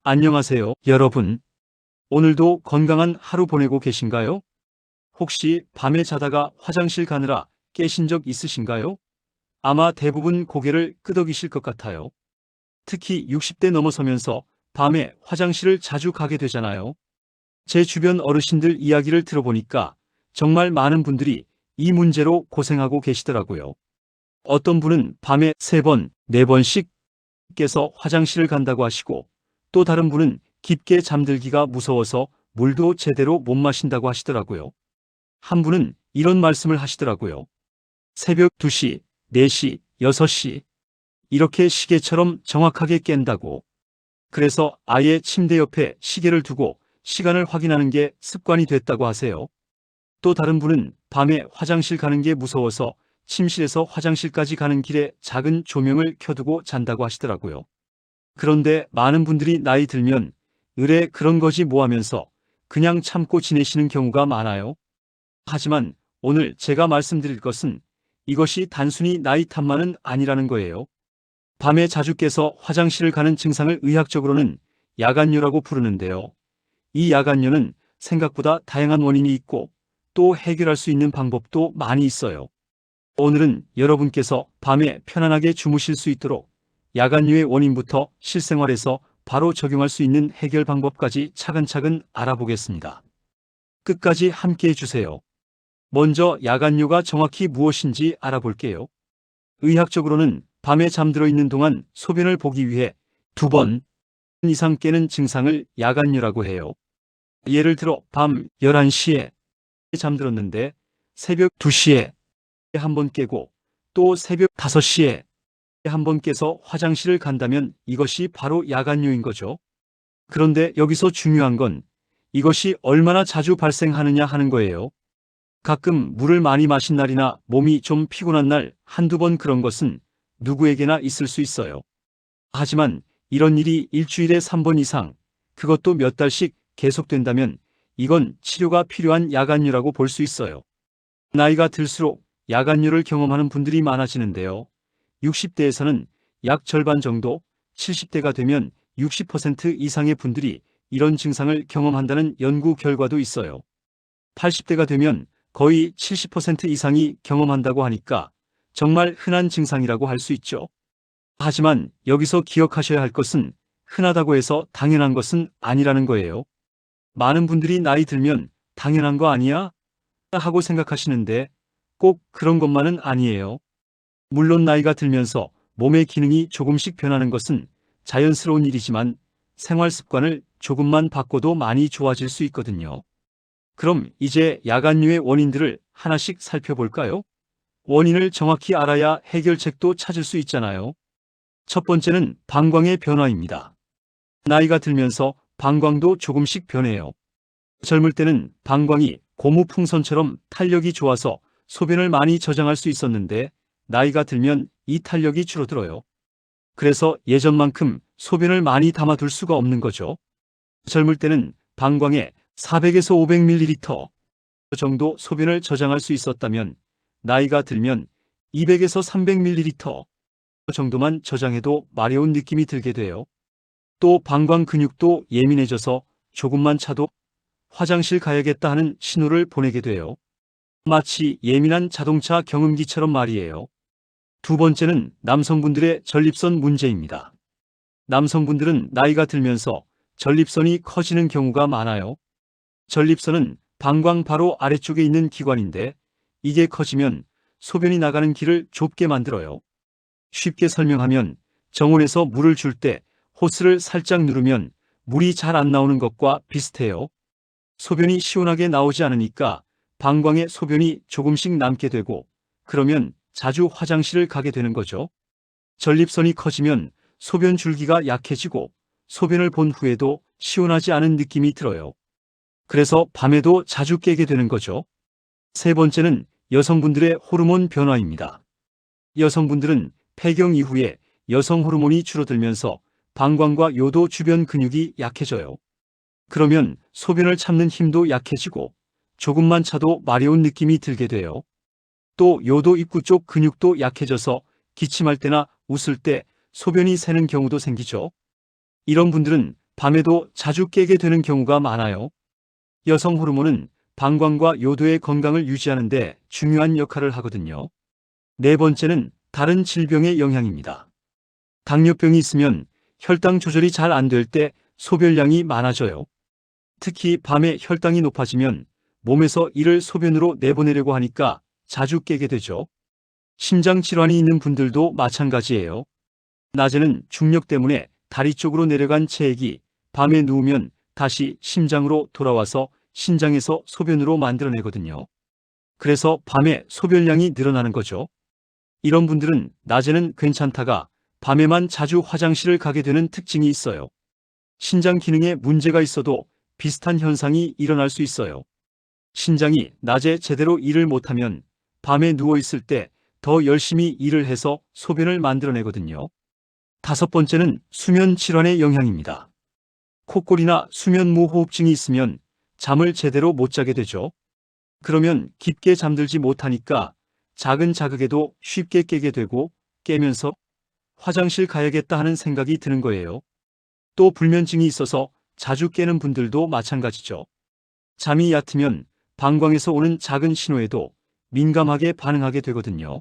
안녕하세요, 여러분. 오늘도 건강한 하루 보내고 계신가요? 혹시 밤에 자다가 화장실 가느라 깨신 적 있으신가요? 아마 대부분 고개를 끄덕이실 것 같아요. 특히 60대 넘어서면서 밤에 화장실을 자주 가게 되잖아요. 제 주변 어르신들 이야기를 들어보니까 정말 많은 분들이 이 문제로 고생하고 계시더라고요. 어떤 분은 밤에 3번, 4번씩 깨서 화장실을 간다고 하시고, 또 다른 분은 깊게 잠들기가 무서워서 물도 제대로 못 마신다고 하시더라고요. 한 분은 이런 말씀을 하시더라고요. 새벽 2시, 4시, 6시 이렇게 시계처럼 정확하게 깬다고. 그래서 아예 침대 옆에 시계를 두고 시간을 확인하는 게 습관이 됐다고 하세요. 또 다른 분은 밤에 화장실 가는 게 무서워서 침실에서 화장실까지 가는 길에 작은 조명을 켜두고 잔다고 하시더라고요. 그런데 많은 분들이 나이 들면 으레 그런 거지 뭐 하면서 그냥 참고 지내시는 경우가 많아요. 하지만 오늘 제가 말씀드릴 것은 이것이 단순히 나이 탓만은 아니라는 거예요. 밤에 자주 깨서 화장실을 가는 증상을 의학적으로는 야간뇨라고 부르는데요. 이 야간뇨는 생각보다 다양한 원인이 있고 또 해결할 수 있는 방법도 많이 있어요. 오늘은 여러분께서 밤에 편안하게 주무실 수 있도록 야간류의 원인부터 실생활에서 바로 적용할 수 있는 해결 방법까지 차근차근 알아보겠습니다. 끝까지 함께 해주세요. 먼저 야간류가 정확히 무엇인지 알아볼게요. 의학적으로는 밤에 잠들어 있는 동안 소변을 보기 위해 2번 이상 깨는 증상을 야간류라고 해요. 예를 들어 밤 11시에 잠들었는데 새벽 2시에 한 번 깨고 또 새벽 5시에 한 번 깨서 화장실을 간다면 이것이 바로 야간뇨인 거죠. 그런데 여기서 중요한 건 이것이 얼마나 자주 발생하느냐 하는 거예요. 가끔 물을 많이 마신 날이나 몸이 좀 피곤한 날 한두 번 그런 것은 누구에게나 있을 수 있어요. 하지만 이런 일이 일주일에 3번 이상, 그것도 몇 달씩 계속된다면 이건 치료가 필요한 야간뇨라고 볼 수 있어요. 나이가 들수록 야간뇨를 경험하는 분들이 많아지는데요. 60대에서는 약 절반 정도, 70대가 되면 60% 이상의 분들이 이런 증상을 경험한다는 연구 결과도 있어요. 80대가 되면 거의 70% 이상이 경험한다고 하니까 정말 흔한 증상이라고 할 수 있죠. 하지만 여기서 기억하셔야 할 것은 흔하다고 해서 당연한 것은 아니라는 거예요. 많은 분들이 나이 들면 당연한 거 아니야? 하고 생각하시는데 꼭 그런 것만은 아니에요. 물론 나이가 들면서 몸의 기능이 조금씩 변하는 것은 자연스러운 일이지만 생활 습관을 조금만 바꿔도 많이 좋아질 수 있거든요. 그럼 이제 야간류의 원인들을 하나씩 살펴볼까요? 원인을 정확히 알아야 해결책도 찾을 수 있잖아요. 첫 번째는 방광의 변화입니다. 나이가 들면서 방광도 조금씩 변해요. 젊을 때는 방광이 고무풍선처럼 탄력이 좋아서 소변을 많이 저장할 수 있었는데 나이가 들면 이 탄력이 줄어들어요. 그래서 예전만큼 소변을 많이 담아둘 수가 없는 거죠. 젊을 때는 방광에 400에서 500ml 정도 소변을 저장할 수 있었다면 나이가 들면 200에서 300ml 정도만 저장해도 마려운 느낌이 들게 돼요. 또 방광 근육도 예민해져서 조금만 차도 화장실 가야겠다 하는 신호를 보내게 돼요. 마치 예민한 자동차 경운기처럼 말이에요. 두 번째는 남성분들의 전립선 문제입니다. 남성분들은 나이가 들면서 전립선이 커지는 경우가 많아요. 전립선은 방광 바로 아래쪽에 있는 기관인데 이게 커지면 소변이 나가는 길을 좁게 만들어요. 쉽게 설명하면 정원에서 물을 줄 때 호스를 살짝 누르면 물이 잘 안 나오는 것과 비슷해요. 소변이 시원하게 나오지 않으니까 방광에 소변이 조금씩 남게 되고 그러면 자주 화장실을 가게 되는 거죠. 전립선이 커지면 소변 줄기가 약해지고 소변을 본 후에도 시원하지 않은 느낌이 들어요. 그래서 밤에도 자주 깨게 되는 거죠. 세 번째는 여성분들의 호르몬 변화입니다. 여성분들은 폐경 이후에 여성 호르몬이 줄어들면서 방광과 요도 주변 근육이 약해져요. 그러면 소변을 참는 힘도 약해지고 조금만 차도 마려운 느낌이 들게 돼요. 또 요도 입구 쪽 근육도 약해져서 기침할 때나 웃을 때 소변이 새는 경우도 생기죠. 이런 분들은 밤에도 자주 깨게 되는 경우가 많아요. 여성 호르몬은 방광과 요도의 건강을 유지하는 데 중요한 역할을 하거든요. 네 번째는 다른 질병의 영향입니다. 당뇨병이 있으면 혈당 조절이 잘 안 될 때 소변량이 많아져요. 특히 밤에 혈당이 높아지면 몸에서 이를 소변으로 내보내려고 하니까 자주 깨게 되죠. 심장 질환이 있는 분들도 마찬가지예요. 낮에는 중력 때문에 다리 쪽으로 내려간 체액이 밤에 누우면 다시 심장으로 돌아와서 신장에서 소변으로 만들어내거든요. 그래서 밤에 소변량이 늘어나는 거죠. 이런 분들은 낮에는 괜찮다가 밤에만 자주 화장실을 가게 되는 특징이 있어요. 신장 기능에 문제가 있어도 비슷한 현상이 일어날 수 있어요. 신장이 낮에 제대로 일을 못하면 밤에 누워있을 때 더 열심히 일을 해서 소변을 만들어내거든요. 다섯 번째는 수면 질환의 영향입니다. 코골이나 수면무호흡증이 있으면 잠을 제대로 못 자게 되죠. 그러면 깊게 잠들지 못하니까 작은 자극에도 쉽게 깨게 되고 깨면서 화장실 가야겠다 하는 생각이 드는 거예요. 또 불면증이 있어서 자주 깨는 분들도 마찬가지죠. 잠이 얕으면 방광에서 오는 작은 신호에도 민감하게 반응하게 되거든요.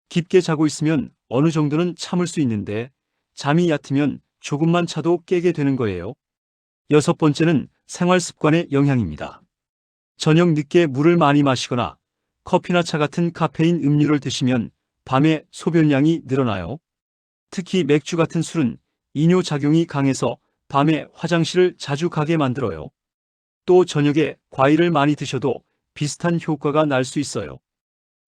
깊게 자고 있으면 어느 정도는 참을 수 있는데 잠이 얕으면 조금만 차도 깨게 되는 거예요. 여섯 번째는 생활 습관의 영향입니다. 저녁 늦게 물을 많이 마시거나 커피나 차 같은 카페인 음료를 드시면 밤에 소변량이 늘어나요. 특히 맥주 같은 술은 이뇨작용이 강해서 밤에 화장실을 자주 가게 만들어요. 또 저녁에 과일을 많이 드셔도 비슷한 효과가 날 수 있어요.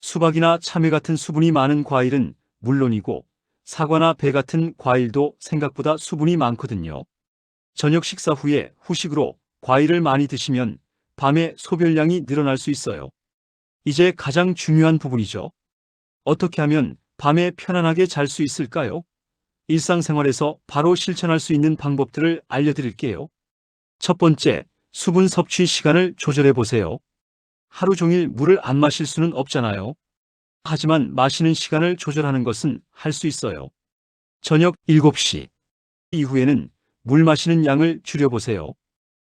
수박이나 참외 같은 수분이 많은 과일은 물론이고 사과나 배 같은 과일도 생각보다 수분이 많거든요. 저녁 식사 후에 후식으로 과일을 많이 드시면 밤에 소변량이 늘어날 수 있어요. 이제 가장 중요한 부분이죠. 어떻게 하면 밤에 편안하게 잘 수 있을까요? 일상생활에서 바로 실천할 수 있는 방법들을 알려드릴게요. 첫 번째, 수분 섭취 시간을 조절해 보세요. 하루 종일 물을 안 마실 수는 없잖아요. 하지만 마시는 시간을 조절하는 것은 할 수 있어요. 저녁 7시 이후에는 물 마시는 양을 줄여보세요.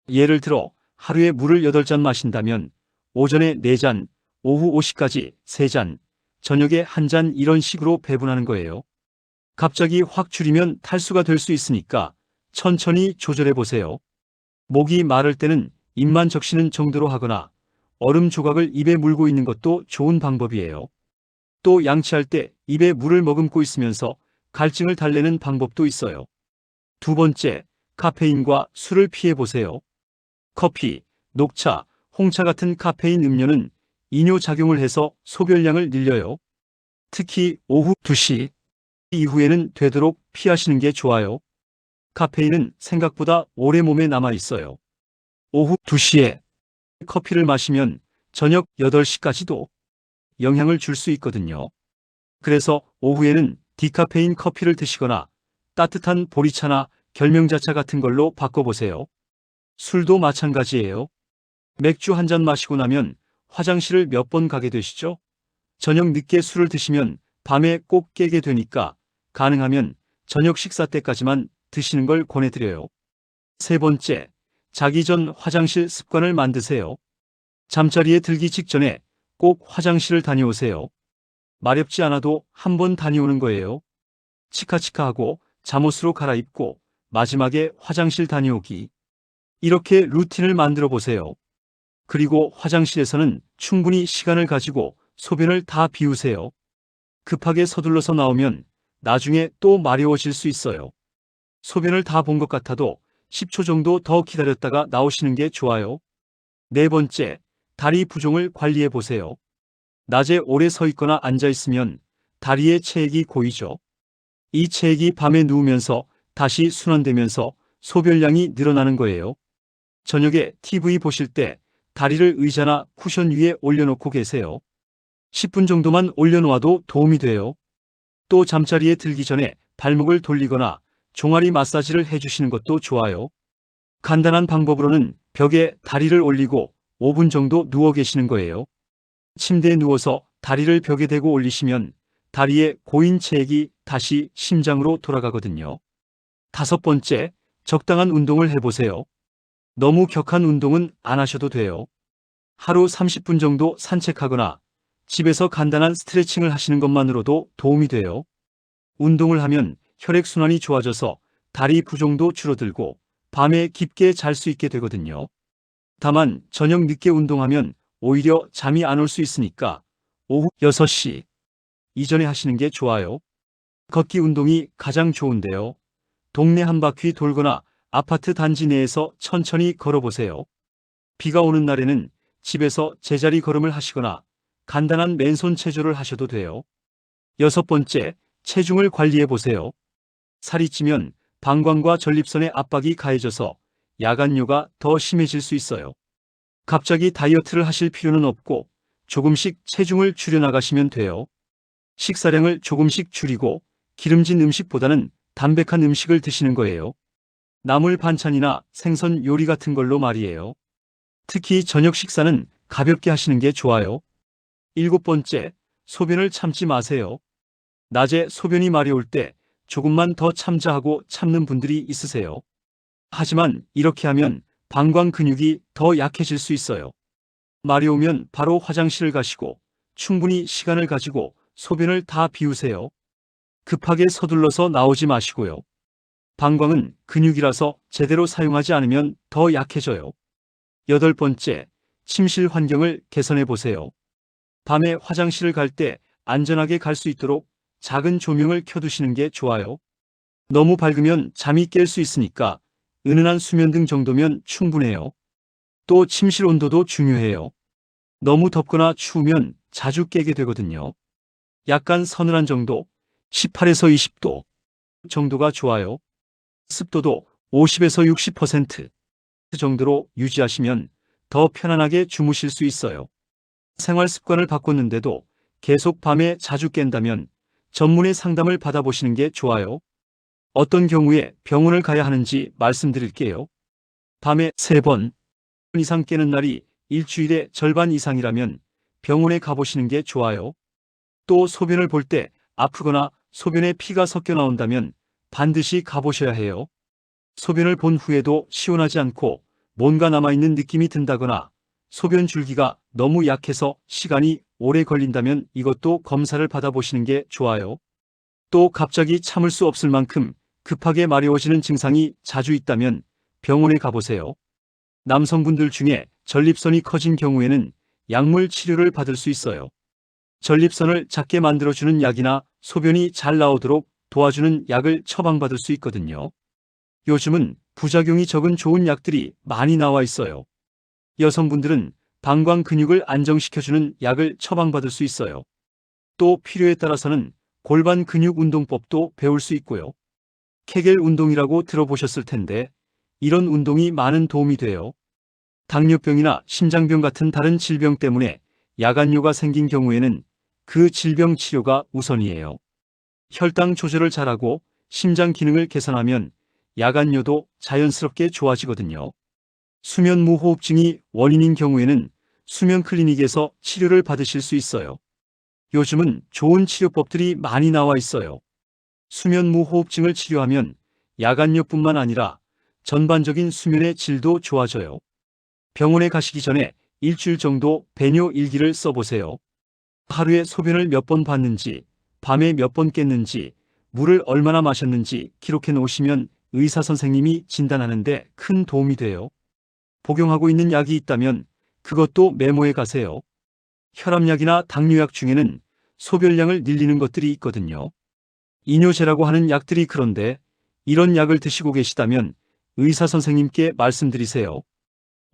예를 들어 하루에 물을 8잔 마신다면 오전에 4잔, 오후 5시까지 3잔, 저녁에 1잔 이런 식으로 배분하는 거예요. 갑자기 확 줄이면 탈수가 될 수 있으니까 천천히 조절해 보세요. 목이 마를 때는 입만 적시는 정도로 하거나 얼음 조각을 입에 물고 있는 것도 좋은 방법이에요. 또 양치할 때 입에 물을 머금고 있으면서 갈증을 달래는 방법도 있어요. 두 번째, 카페인과 술을 피해 보세요. 커피, 녹차, 홍차 같은 카페인 음료는 이뇨작용을 해서 소변량을 늘려요. 특히 오후 2시 이후에는 되도록 피하시는 게 좋아요. 카페인은 생각보다 오래 몸에 남아 있어요. 오후 2시에 커피를 마시면 저녁 8시까지도 영향을 줄 수 있거든요. 그래서 오후에는 디카페인 커피를 드시거나 따뜻한 보리차나 결명자차 같은 걸로 바꿔보세요. 술도 마찬가지예요. 맥주 한 잔 마시고 나면 화장실을 몇 번 가게 되시죠? 저녁 늦게 술을 드시면 밤에 꼭 깨게 되니까 가능하면 저녁 식사 때까지만 드시는 걸 권해드려요. 세 번째, 자기 전 화장실 습관을 만드세요. 잠자리에 들기 직전에 꼭 화장실을 다녀오세요. 마렵지 않아도 한 번 다녀오는 거예요. 치카치카하고 잠옷으로 갈아입고 마지막에 화장실 다녀오기. 이렇게 루틴을 만들어 보세요. 그리고 화장실에서는 충분히 시간을 가지고 소변을 다 비우세요. 급하게 서둘러서 나오면 나중에 또 마려워질 수 있어요. 소변을 다 본 것 같아도 10초 정도 더 기다렸다가 나오시는 게 좋아요. 네 번째, 다리 부종을 관리해 보세요. 낮에 오래 서 있거나 앉아 있으면 다리의 체액이 고이죠. 이 체액이 밤에 누우면서 다시 순환되면서 소변량이 늘어나는 거예요. 저녁에 TV 보실 때 다리를 의자나 쿠션 위에 올려놓고 계세요. 10분 정도만 올려놓아도 도움이 돼요. 또 잠자리에 들기 전에 발목을 돌리거나 종아리 마사지를 해주시는 것도 좋아요. 간단한 방법으로는 벽에 다리를 올리고 5분 정도 누워 계시는 거예요. 침대에 누워서 다리를 벽에 대고 올리시면 다리의 고인 체액이 다시 심장으로 돌아가거든요. 다섯 번째, 적당한 운동을 해보세요. 너무 격한 운동은 안 하셔도 돼요. 하루 30분 정도 산책하거나 집에서 간단한 스트레칭을 하시는 것만으로도 도움이 돼요. 운동을 하면 혈액순환이 좋아져서 다리 부종도 줄어들고 밤에 깊게 잘 수 있게 되거든요. 다만 저녁 늦게 운동하면 오히려 잠이 안 올 수 있으니까 오후 6시 이전에 하시는 게 좋아요. 걷기 운동이 가장 좋은데요. 동네 한 바퀴 돌거나 아파트 단지 내에서 천천히 걸어보세요. 비가 오는 날에는 집에서 제자리 걸음을 하시거나 간단한 맨손 체조를 하셔도 돼요. 6번째, 체중을 관리해 보세요. 살이 찌면 방광과 전립선의 압박이 가해져서 야간뇨가 더 심해질 수 있어요. 갑자기 다이어트를 하실 필요는 없고 조금씩 체중을 줄여나가시면 돼요. 식사량을 조금씩 줄이고 기름진 음식보다는 담백한 음식을 드시는 거예요. 나물 반찬이나 생선 요리 같은 걸로 말이에요. 특히 저녁 식사는 가볍게 하시는 게 좋아요. 7번째, 소변을 참지 마세요. 낮에 소변이 마려울 때 조금만 더 참자 하고 참는 분들이 있으세요. 하지만 이렇게 하면 방광 근육이 더 약해질 수 있어요. 마려우면 바로 화장실을 가시고 충분히 시간을 가지고 소변을 다 비우세요. 급하게 서둘러서 나오지 마시고요. 방광은 근육이라서 제대로 사용하지 않으면 더 약해져요. 8번째, 침실 환경을 개선해 보세요. 밤에 화장실을 갈 때 안전하게 갈 수 있도록 작은 조명을 켜두시는 게 좋아요. 너무 밝으면 잠이 깰 수 있으니까 은은한 수면등 정도면 충분해요. 또 침실 온도도 중요해요. 너무 덥거나 추우면 자주 깨게 되거든요. 약간 서늘한 정도, 18에서 20도 정도가 좋아요. 습도도 50에서 60% 정도로 유지하시면 더 편안하게 주무실 수 있어요. 생활 습관을 바꿨는데도 계속 밤에 자주 깬다면 전문의 상담을 받아보시는 게 좋아요. 어떤 경우에 병원을 가야 하는지 말씀드릴게요. 밤에 3번 이상 깨는 날이 일주일의 절반 이상이라면 병원에 가보시는 게 좋아요. 또 소변을 볼 때 아프거나 소변에 피가 섞여 나온다면 반드시 가보셔야 해요. 소변을 본 후에도 시원하지 않고 뭔가 남아있는 느낌이 든다거나 소변 줄기가 너무 약해서 시간이 오래 걸린다면 이것도 검사를 받아보시는 게 좋아요. 또 갑자기 참을 수 없을 만큼 급하게 마려워지는 증상이 자주 있다면 병원에 가보세요. 남성분들 중에 전립선이 커진 경우에는 약물 치료를 받을 수 있어요. 전립선을 작게 만들어주는 약이나 소변이 잘 나오도록 도와주는 약을 처방받을 수 있거든요. 요즘은 부작용이 적은 좋은 약들이 많이 나와 있어요. 여성분들은 방광 근육을 안정시켜주는 약을 처방받을 수 있어요. 또 필요에 따라서는 골반 근육 운동법도 배울 수 있고요. 케겔 운동이라고 들어보셨을 텐데 이런 운동이 많은 도움이 돼요. 당뇨병이나 심장병 같은 다른 질병 때문에 야간뇨가 생긴 경우에는 그 질병 치료가 우선이에요. 혈당 조절을 잘하고 심장 기능을 개선하면 야간뇨도 자연스럽게 좋아지거든요. 수면 무호흡증이 원인인 경우에는 수면 클리닉에서 치료를 받으실 수 있어요. 요즘은 좋은 치료법들이 많이 나와 있어요. 수면 무호흡증을 치료하면 야간뇨뿐만 아니라 전반적인 수면의 질도 좋아져요. 병원에 가시기 전에 일주일 정도 배뇨 일기를 써보세요. 하루에 소변을 몇 번 봤는지, 밤에 몇 번 깼는지, 물을 얼마나 마셨는지 기록해 놓으시면 의사 선생님이 진단하는데 큰 도움이 돼요. 복용하고 있는 약이 있다면 그것도 메모해 가세요. 혈압약이나 당뇨약 중에는 소변량을 늘리는 것들이 있거든요. 이뇨제라고 하는 약들이 그런데 이런 약을 드시고 계시다면 의사 선생님께 말씀드리세요.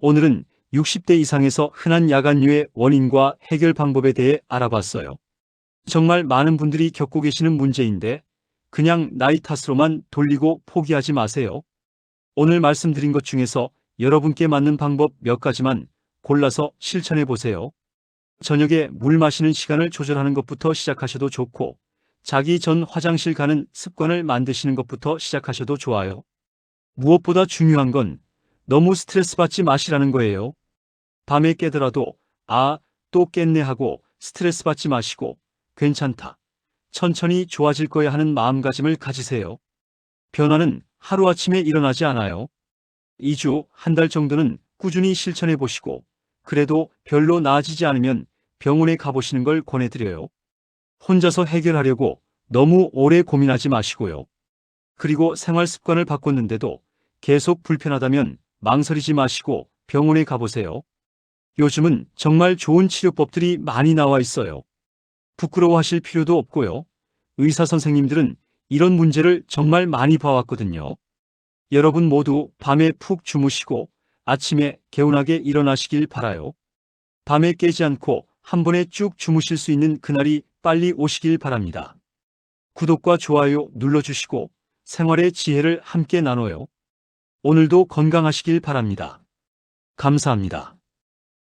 오늘은 60대 이상에서 흔한 야간뇨의 원인과 해결 방법에 대해 알아봤어요. 정말 많은 분들이 겪고 계시는 문제인데 그냥 나이 탓으로만 돌리고 포기하지 마세요. 오늘 말씀드린 것 중에서 여러분께 맞는 방법 몇 가지만 골라서 실천해 보세요. 저녁에 물 마시는 시간을 조절하는 것부터 시작하셔도 좋고 자기 전 화장실 가는 습관을 만드시는 것부터 시작하셔도 좋아요. 무엇보다 중요한 건 너무 스트레스 받지 마시라는 거예요. 밤에 깨더라도 또 깼네 하고 스트레스 받지 마시고 괜찮다, 천천히 좋아질 거야 하는 마음가짐을 가지세요. 변화는 하루아침에 일어나지 않아요. 2주, 한 달 정도는 꾸준히 실천해 보시고, 그래도 별로 나아지지 않으면 병원에 가보시는 걸 권해드려요. 혼자서 해결하려고 너무 오래 고민하지 마시고요. 그리고 생활 습관을 바꿨는데도 계속 불편하다면 망설이지 마시고 병원에 가보세요. 요즘은 정말 좋은 치료법들이 많이 나와 있어요. 부끄러워하실 필요도 없고요. 의사 선생님들은 이런 문제를 정말 많이 봐왔거든요. 여러분 모두 밤에 푹 주무시고 아침에 개운하게 일어나시길 바라요. 밤에 깨지 않고 한 번에 쭉 주무실 수 있는 그날이 빨리 오시길 바랍니다. 구독과 좋아요 눌러주시고 생활의 지혜를 함께 나눠요. 오늘도 건강하시길 바랍니다. 감사합니다.